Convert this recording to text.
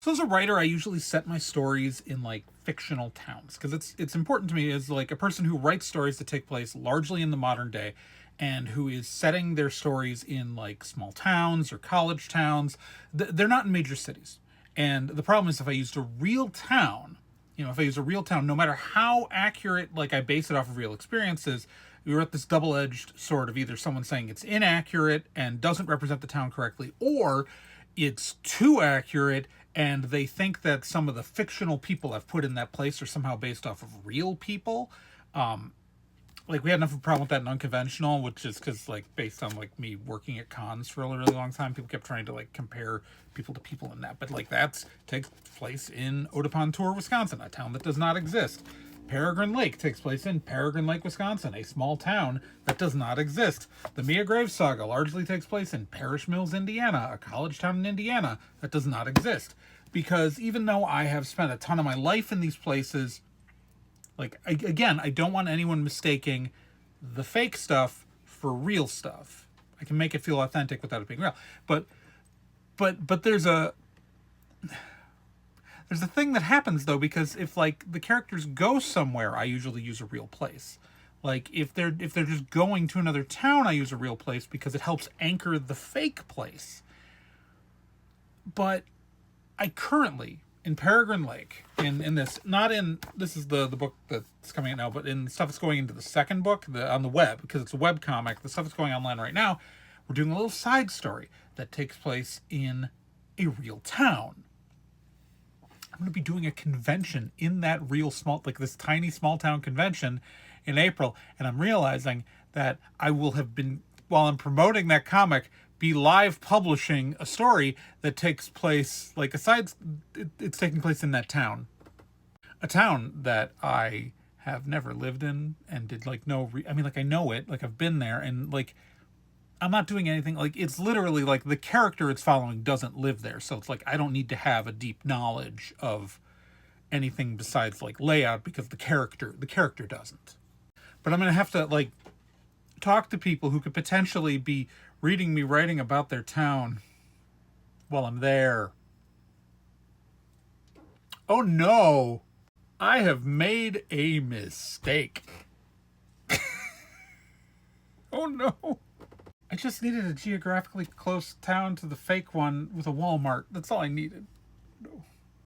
So as a writer, I usually set my stories in like fictional towns because it's important to me as like a person who writes stories that take place largely in the modern day and who is setting their stories in like small towns or college towns. They're not in major cities. And the problem is if I used a real town, if I use a real town, no matter how accurate, like I base it off of real experiences, we're at this double-edged sword of either someone saying it's inaccurate and doesn't represent the town correctly, or it's too accurate and they think that some of the fictional people I've put in that place are somehow based off of real people. Like we had enough of a problem with that in Unconventional, which is because like based on like me working at cons for a really, really long time, people kept trying to like compare people to people in that. But like that's takes place in Odapontour, Wisconsin, a town that does not exist. Peregrine Lake takes place in Peregrine Lake, Wisconsin, a small town that does not exist. The Mia Graves saga largely takes place in Parish Mills, Indiana, a college town in Indiana that does not exist. Because even though I have spent a ton of my life in these places, like, again, I don't want anyone mistaking the fake stuff for real stuff. I can make it feel authentic without it being real. But there's a thing that happens though, because if like the characters go somewhere, I usually use a real place. Like if they're just going to another town, I use a real place because it helps anchor the fake place. But I currently in Peregrine Lake, in this, not in, this is the book that's coming out now, but in stuff that's going into the second book, on the web, because it's a web comic, the stuff that's going online right now, we're doing a little side story that takes place in a real town. I'm going to be doing a convention in that real small, like this tiny small town convention in April, and I'm realizing that I will have been, while I'm promoting that comic, be live publishing a story that takes place, like aside, it's taking place in that town. A town that I have never lived in and did like I mean, like I know it, like I've been there and like I'm not doing anything, like it's literally like the character it's following doesn't live there. So it's like I don't need to have a deep knowledge of anything besides like layout because the character doesn't. But I'm going to have to like talk to people who could potentially be reading me writing about their town while I'm there. Oh no, I have made a mistake. Oh no. I just needed a geographically close town to the fake one with a Walmart. That's all I needed. No.